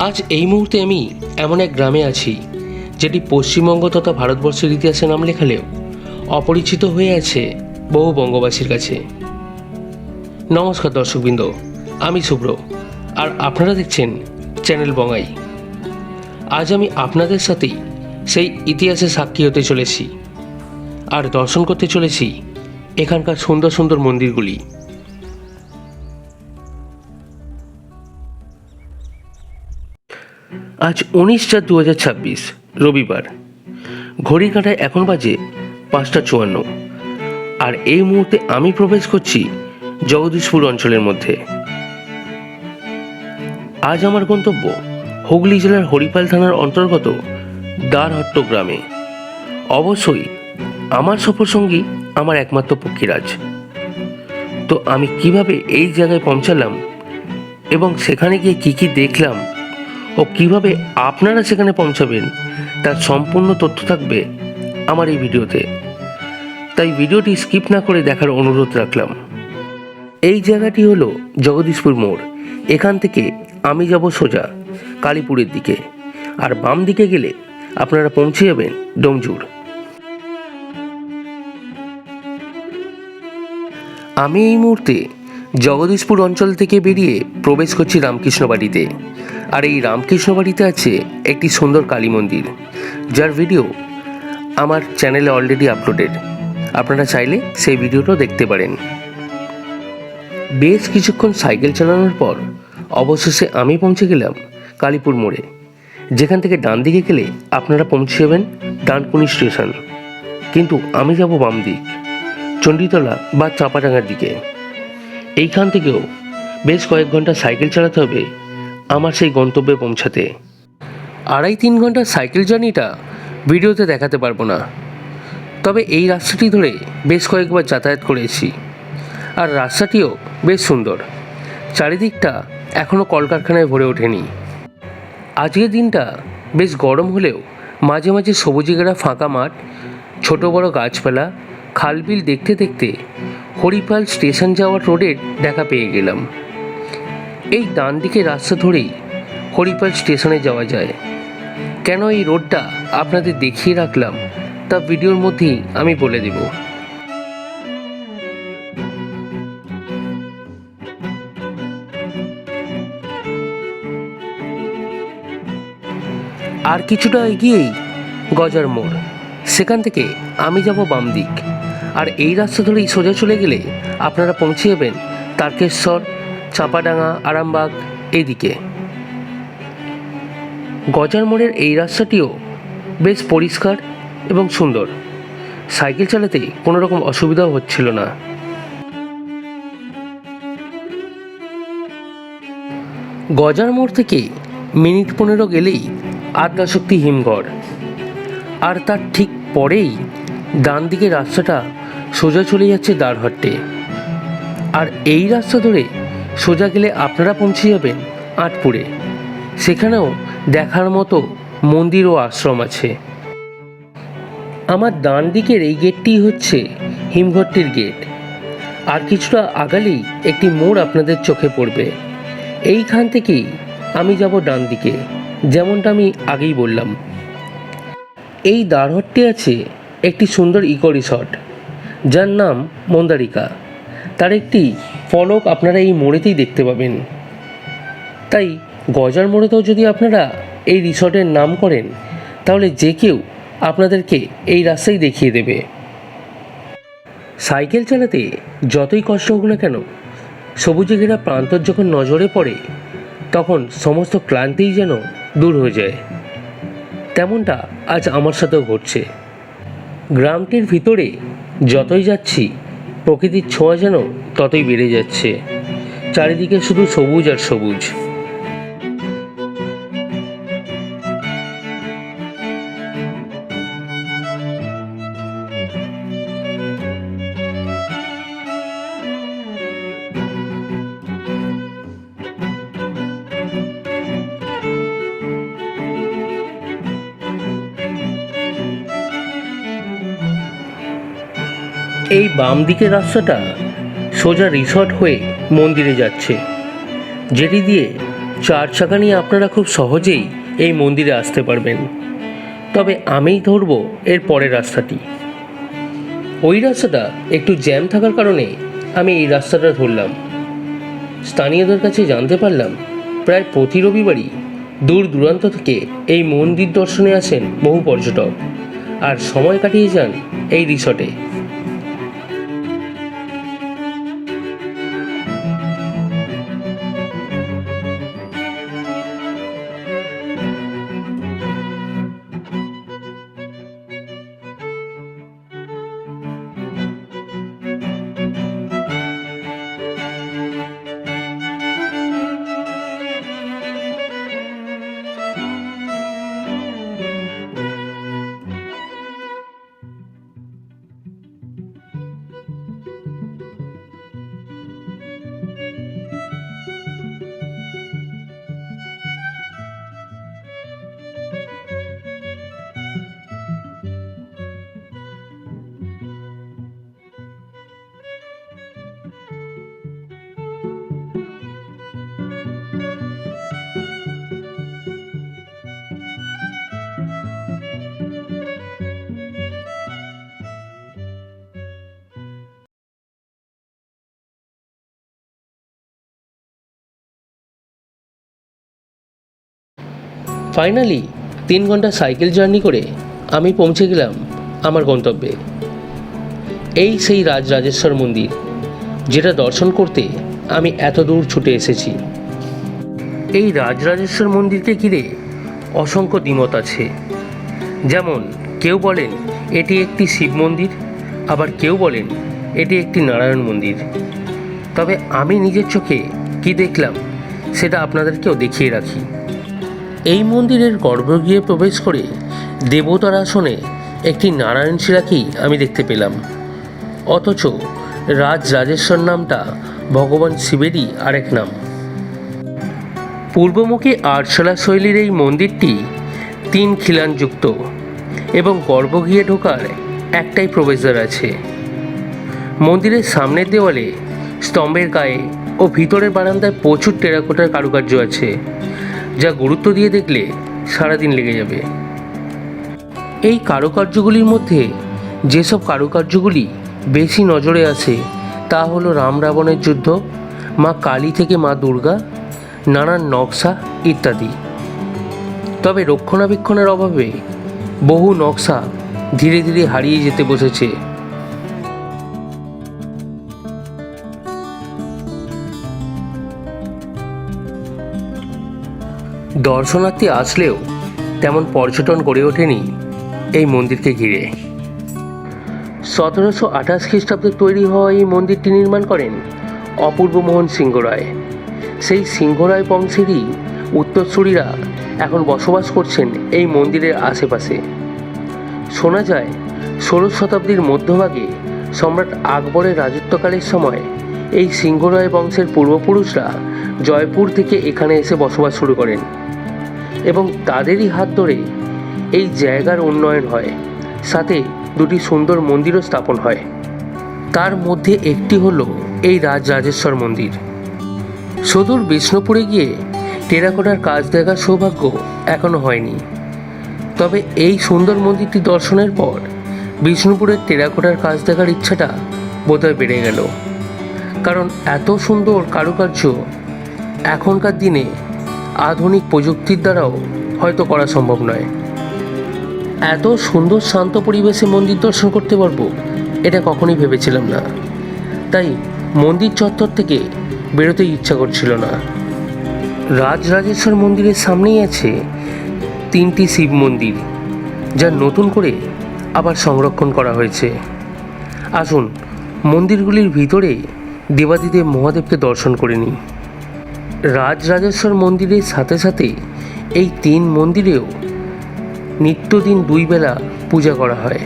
আজ এই মুহূর্তে আমি এমন এক গ্রামে আছি যেটি পশ্চিমবঙ্গ তথা ভারতবর্ষের ইতিহাসে নাম লেখালেও অপরিচিত হয়ে আছে বহু বঙ্গবাসীর কাছে। নমস্কার দর্শকবৃন্দ, আমি শুভ্র আর আপনারা দেখছেন চ্যানেল বঙ্গাই। আজ আমি আপনাদের সাথেই সেই ইতিহাসে সাক্ষী হতে চলেছি আর দর্শন করতে চলেছি এখানকার সুন্দর সুন্দর মন্দিরগুলি। আজ 19/4/2026 রবিবার। ঘড়ি কাঁটায় এখন বাজে 5:54 আর এই মুহূর্তে আমি প্রবেশ করছি জগদীশপুর অঞ্চলের মধ্যে। আজ আমার গন্তব্য হুগলি জেলার হরিপাল থানার অন্তর্গত দ্বারহট্ট গ্রামে। অবশ্যই আমার সফরসঙ্গী আমার একমাত্র পক্ষীরাজ। তো আমি কিভাবে এই জায়গায় পৌঁছালাম এবং সেখানে গিয়ে কি দেখলাম ও কিভাবে আপনারা সেখানে পৌঁছাবেন তার সম্পূর্ণ তথ্য থাকবে আমার এই ভিডিওতে, তাই ভিডিওটি স্কিপ না করে দেখার অনুরোধ রাখলাম। এই জায়গাটি হলো জগদীশপুর মোড়। এখান থেকে আমি যাব সোজা কালীপুরের দিকে, আর বাম দিকে গেলে আপনারা পৌঁছে যাবেন ডোমজুর। আমি এই মুহূর্তে জগদীশপুর অঞ্চল থেকে বেরিয়ে প্রবেশ করছি রামকৃষ্ণ বাড়িতে। আর এই রামকৃষ্ণ বাড়িতে আছে একটি সুন্দর কালী মন্দির, যার ভিডিও আমার চ্যানেলে অলরেডি আপলোডেড। আপনারা চাইলে সেই ভিডিওটাও দেখতে পারেন। বেশ কিছুক্ষণ সাইকেল চালানোর পর অবশেষে আমি পৌঁছে গেলাম কালীপুর মোড়ে, যেখান থেকে ডান দিকে গেলে আপনারা পৌঁছে যাবেন ডানকুনি স্টেশন। কিন্তু আমি যাব বাম দিক, চণ্ডীতলা বা চাঁপাডাঙ্গার দিকে। এইখান থেকেও বেশ কয়েক ঘন্টা সাইকেল চালাতে হবে আমার সেই গন্তব্যে পৌঁছাতে। 2.5-3 ঘন্টার সাইকেল জার্নিটা ভিডিওতে দেখাতে পারবো না, তবে এই রাস্তাটি ধরে বেশ কয়েকবার যাতায়াত করেছি আর রাস্তাটিও বেশ সুন্দর। চারিদিকটা এখনও কলকারখানায় ভরে ওঠেনি। আজকের দিনটা বেশ গরম হলেও মাঝে মাঝে সবুজে ঘেরা ফাঁকা মাঠ, ছোট বড় গাছপালা, খালবিল দেখতে দেখতে হরিপাল স্টেশন যাওয়ার রোডের দেখা পেয়ে গেলাম। এই ডান দিকে রাস্তা ধরেই হরিপাল স্টেশনে যাওয়া যায়। কেন এই রোডটা আপনাদের দেখিয়ে রাখলাম তা ভিডিওর মধ্যেই আমি বলে দেব। আর কিছুটা এগিয়েই গজার মোড়, সেখান থেকে আমি যাব বাম দিক। আর এই রাস্তা ধরেই সোজা চলে গেলে আপনারা পৌঁছে যাবেন তারকেশ্বর, চাঁপাডাঙ্গা, আরামবাগ এইদিকে। গজার মোড়ের এই রাস্তাটিও বেশ পরিষ্কার এবং সুন্দর। সাইকেল চালাতে কোনো রকম অসুবিধাও হচ্ছিল না। গজার মোড় থেকে মিনিট 15 গেলেই আদ্যাশক্তি হিমঘর, আর তার ঠিক পরেই ডান দিকে রাস্তাটা সোজা চলে যাচ্ছে দ্বারহট্টে। আর এই রাস্তা ধরে সোজা গেলে আপনারা পৌঁছে যাবেন আঁটপুরে। সেখানেও দেখার মতো মন্দির ও আশ্রম আছে। আমার ডান দিকের এই গেটটি হচ্ছে হিমঘরটির গেট। আর কিছুটা আগালেই একটি মোড় আপনাদের চোখে পড়বে। এইখান থেকেই আমি যাব ডান দিকে, যেমনটা আমি আগেই বললাম। এই দ্বারহট্টে আছে একটি সুন্দর ইকো রিসর্ট, যার নাম মন্দারিকা। তার একটি ফলক আপনারা এই মোড়েতেই দেখতে পাবেন। তাই গজার মোড়েতেও যদি আপনারা এই রিসর্টের নাম করেন তাহলে যে কেউ আপনাদেরকে এই রাস্তাই দেখিয়ে দেবে। সাইকেল চালাতে যতই কষ্ট হোক না কেন, সবুজে ঘেরা প্রান্তর যখন নজরে পড়ে তখন সমস্ত ক্লান্তিই যেন দূর হয়ে যায়। তেমনটা আজ আমার সাথেও ঘটছে। গ্রামটির ভিতরে যতই যাচ্ছি প্রকৃতির ছোঁয়া যেন ততই বেড়ে যাচ্ছে। চারিদিকে শুধু সবুজ আর সবুজ। এই বাম দিকের রাস্তাটা সোজা রিসর্ট হয়ে মন্দিরে যাচ্ছে, যেটি দিয়ে চার চাকা নিয়ে আপনারা খুব সহজেই এই মন্দিরে আসতে পারবেন। তবে আমিই ধরবো এর পরের রাস্তাটি। ওই রাস্তাটা একটু জ্যাম থাকার কারণে আমি এই রাস্তাটা ধরলাম। স্থানীয়দের কাছে জানতে পারলাম প্রায় প্রতি রবিবারই দূর দূরান্ত থেকে এই মন্দির দর্শনে আসেন বহু পর্যটক, আর সময় কাটিয়ে যান এই রিসর্টে। ফাইনালি 3 ঘন্টা সাইকেল জার্নি করে আমি পৌঁছে গেলাম আমার গন্তব্যে। এই সেই রাজরাজেশ্বর মন্দির, যেটা দর্শন করতে আমি এত দূর ছুটে এসেছি। এই রাজরাজেশ্বর মন্দিরকে ঘিরে অসংখ্য দ্বিমত আছে। যেমন কেউ বলেন এটি একটি শিব মন্দির, আবার কেউ বলেন এটি একটি নারায়ণ মন্দির। তবে আমি নিজের চোখে কি দেখলাম সেটা আপনাদেরকেও দেখিয়ে রাখি। এই মন্দিরের গর্ভগৃহে প্রবেশ করে দেবতার আসনে একটি নারায়ণ শিলাকেই আমি দেখতে পেলাম, অথচ রাজরাজেশ্বর নামটা ভগবান শিবেরই আরেক নাম। পূর্বমুখী আটশালা শৈলীর এই মন্দিরটি 3 খিলানযুক্ত এবং গর্ভগৃহে ঢোকার একটাই প্রবেশদ্বার আছে। মন্দিরের সামনের দেওয়ালে, স্তম্ভের গায়ে ও ভিতরের বারান্দায় প্রচুর টেরাকোটার কারুকার্য আছে, যা গুরুত্ব দিয়ে দেখলে সারাদিন লেগে যাবে। এই কারুকার্যগুলির মধ্যে যেসব কারুকার্যগুলি বেশি নজরে আসে তা হলো রাম রাবণের যুদ্ধ, মা কালী থেকে মা দুর্গা, নানান নকশা ইত্যাদি। তবে রক্ষণাবেক্ষণের অভাবে বহু নকশা ধীরে ধীরে হারিয়ে যেতে বসেছে। দর্শনার্থী আসলেও তেমন পর্যটন গড়ে ওঠেনি এই মন্দিরকে ঘিরে। 1728 খ্রিস্টাব্দে তৈরি হওয়া এই মন্দিরটি নির্মাণ করেন অপূর্ব মোহন সিংহ রায়। সেই সিংহ রায় বংশেরই উত্তরসূরিরা এখন বসবাস করছেন এই মন্দিরের আশেপাশে। শোনা যায় 16 শতাব্দীর মধ্যভাগে সম্রাট আকবরের রাজত্বকালের সময় এই সিংহ রায় বংশের পূর্বপুরুষরা জয়পুর থেকে এখানে এসে বসবাস শুরু করেন এবং তাদেরই হাত ধরে এই জায়গার উন্নয়ন হয়, সাথে 2টি সুন্দর মন্দিরও স্থাপন হয়। তার মধ্যে একটি হলো এই রাজরাজেশ্বর মন্দির। সুদূর বিষ্ণুপুরে গিয়ে টেরাকোটার কাজ দেখার সৌভাগ্য এখনো হয়নি। তবে এই সুন্দর মন্দিরটি দর্শনের পর বিষ্ণুপুরের টেরাকোটার কাজ দেখার ইচ্ছাটা বোধহয় বেড়ে গেল, কারণ এত সুন্দর কারুকার্য এখনকার দিনে আধুনিক প্রযুক্তির দ্বারাও হয়তো করা সম্ভব নয়। এত সুন্দর শান্ত পরিবেশে মন্দির দর্শন করতে পারবো এটা কখনোই ভেবেছিলাম না, তাই মন্দির চত্বর থেকে বেরোতেই ইচ্ছা করছিল না। রাজরাজেশ্বর মন্দিরের সামনেই আছে 3টি শিব মন্দির, যা নতুন করে আবার সংরক্ষণ করা হয়েছে। আসুন মন্দিরগুলির ভিতরে দেবাদিদেব মহাদেবকে দর্শন করে নিই। রাজরাজেশ্বর মন্দিরের সাথে সাথে এই 3 মন্দিরেও নিত্যদিন 2 বেলা পূজা করা হয়।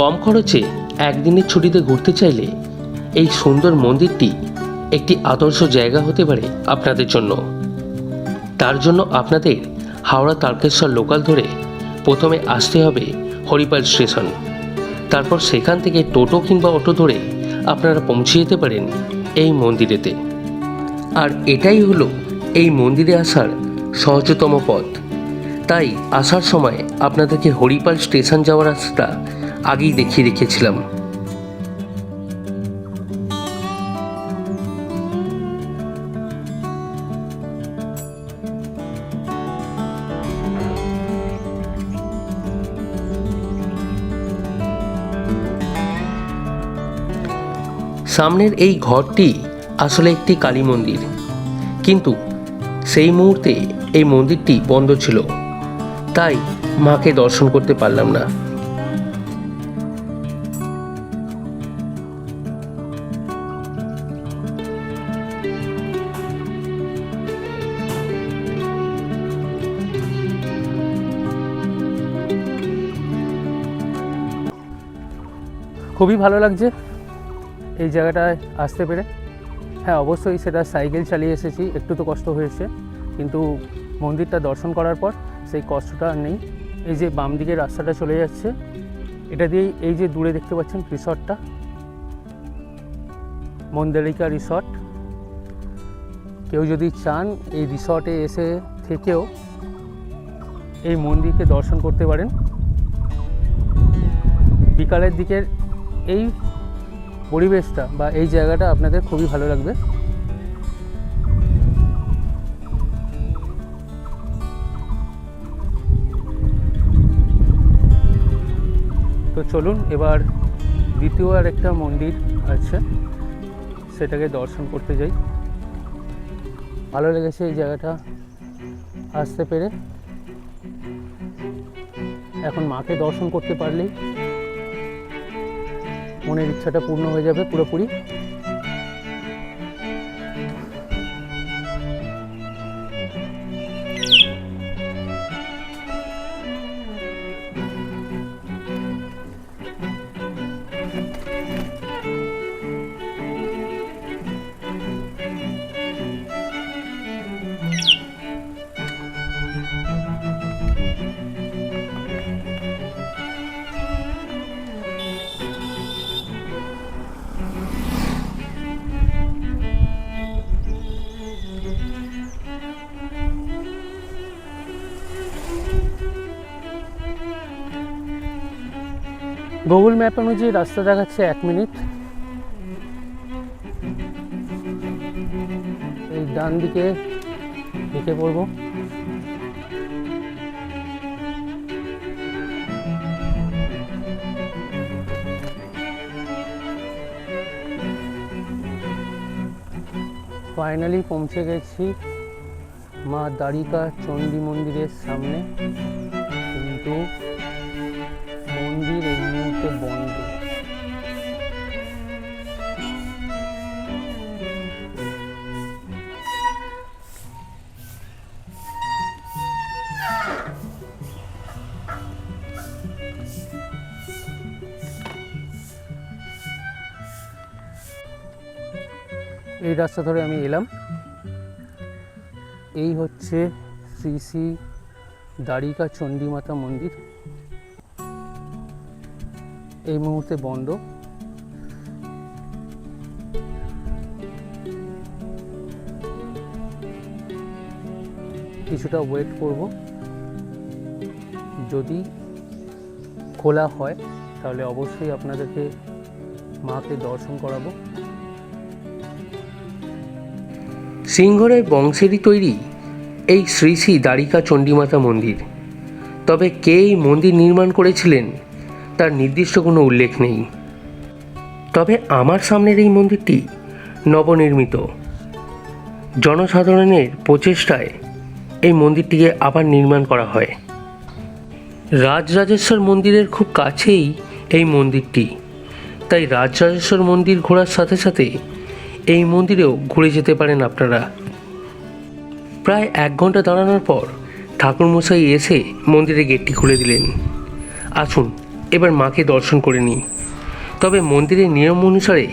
কম খরচে একদিনের ছুটিতে ঘুরতে চাইলে এই সুন্দর মন্দিরটি একটি আদর্শ জায়গা হতে পারে আপনাদের জন্য। তার জন্য আপনাদের হাওড়া তারকেশ্বর লোকাল ধরে প্রথমে আসতে হবে হরিপাল স্টেশন। তারপর সেখান থেকে টোটো কিংবা অটো ধরে আপনারা পৌঁছে যেতে পারেন এই মন্দিরেতে। আর এটাই হলো এই মন্দিরে আসার সহজতম পথ। তাই আসার সময় আপনাদেরকে হরিপাল স্টেশন যাওয়ার রাস্তা আগেই দেখিয়ে রেখেছিলাম। সামনের এই ঘরটি আসলে একটি কালী মন্দির, কিন্তু সেই মুহূর্তে এই মন্দিরটি বন্ধ ছিল, তাই মাকে দর্শন করতে পারলাম না। খুবই ভালো লাগছে এই জায়গাটায় আসতে পেরে। হ্যাঁ, অবশ্যই সেটা সাইকেল চালিয়ে এসেছি, একটু তো কষ্ট হয়েছে, কিন্তু মন্দিরটা দর্শন করার পর সেই কষ্টটা আর নেই। এই যে বাম দিকে রাস্তাটা চলে যাচ্ছে, এটা দিয়েই এই যে দূরে দেখতে পাচ্ছেন রিসর্টটা, মন্দালিকা রিসর্ট। কেউ যদি চান এই রিসর্টে এসে থেকেও এই মন্দিরকে দর্শন করতে পারেন। বিকালের দিকের এই পরিবেশটা বা এই জায়গাটা আপনাদের খুবই ভালো লাগবে। তো চলুন এবার দ্বিতীয় আর একটা মন্দির আছে, সেটাকে দর্শন করতে যাই। ভালো লেগেছে এই জায়গাটা আসতে পেরে। এখন মাকে দর্শন করতে পারলেই মনের ইচ্ছাটা পূর্ণ হয়ে যাবে পুরোপুরি। গুগল ম্যাপ অনুযায়ী রাস্তা দেখাচ্ছে 1 মিনিট। এই ডান দিকে ঢুকে পড়বো। ফাইনালি পৌঁছে গেছি মা দ্বারিকা চণ্ডী মন্দিরের সামনে, কিন্তু মন্দির এই মুহূর্তে বন্ধ। এই রাস্তা ধরে আমি এলাম। এই হচ্ছে শ্রী শ্রী দ্বারিকা চণ্ডী মাতা মন্দির। এই মুহূর্তে বন্ধ। কিছুটা ওয়েট করব, যদি খোলা হয় তাহলে অবশ্যই আপনাদেরকে মাকে দর্শন করাবো। সিংহরের বংশেরই তৈরি এই শ্রী শ্রী দ্বারিকা চণ্ডীমাতা মন্দির। তবে কে এই মন্দির নির্মাণ করেছিলেন তার নির্দিষ্ট কোনো উল্লেখ নেই। তবে আমার সামনের এই মন্দিরটি নবনির্মিত। জনসাধারণের প্রচেষ্টায় এই মন্দিরটিকে আবার নির্মাণ করা হয়। রাজরাজেশ্বর মন্দিরের খুব কাছেই এই মন্দিরটি, তাই রাজরাজেশ্বর মন্দির ঘোরার সাথে সাথে এই মন্দিরেও ঘুরে যেতে পারেন আপনারা। প্রায় 1 ঘন্টা দাঁড়ানোর পর ঠাকুরমশাই এসে মন্দিরের গেটটি খুলে দিলেন। আসুন এবার মাকে দর্শন করে নিই। তবে মন্দিরের নিয়ম অনুসারে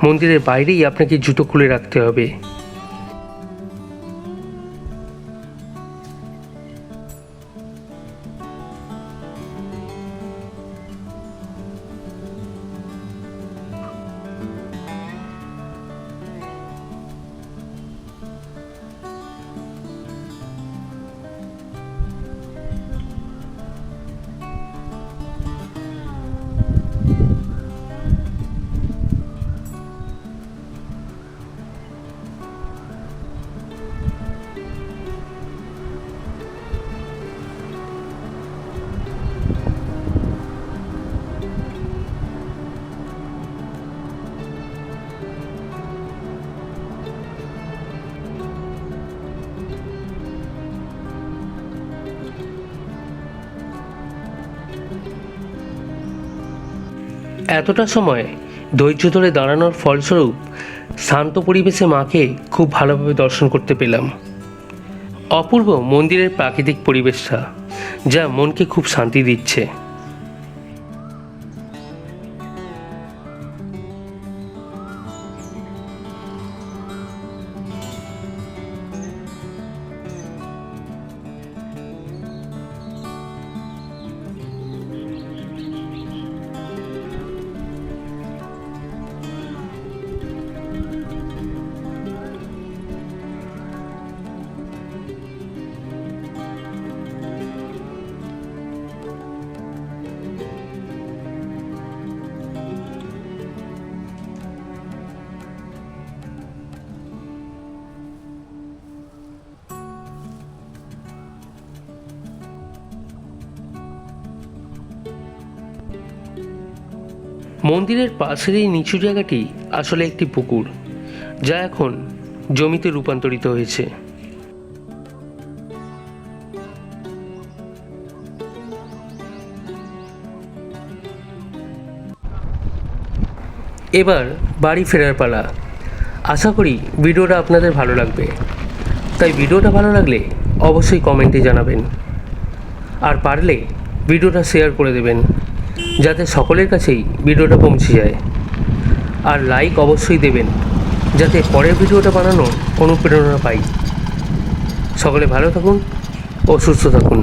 মন্দিরের বাইরেই আপনাকে জুতো খুলে রাখতে হবে। এতটা সময় ধৈর্য ধরে দাঁড়ানোর ফলস্বরূপ শান্ত পরিবেশে মাকে খুব ভালোভাবে দর্শন করতে পেলাম। অপূর্ব মন্দিরের প্রাকৃতিক পরিবেশটা, যা মনকে খুব শান্তি দিচ্ছে। মন্দিরের পাশের এই নিচু জায়গাটি আসলে একটি পুকুর, যা এখন জমিতে রূপান্তরিত হয়েছে। এবার বাড়ি ফেরার পালা। আশা করি ভিডিওটা আপনাদের ভালো লাগবে, তাই ভিডিওটা ভালো লাগলে অবশ্যই কমেন্টে জানাবেন, আর পারলে ভিডিওটা শেয়ার করে দেবেন যাতে সকলের কাছেই ভিডিওটা পৌঁছে যায়। আর লাইক অবশ্যই দেবেন যাতে পরের ভিডিওটা বানানোর অনুপ্রেরণা পাই। সকলে ভালো থাকুন ও সুস্থ থাকুন।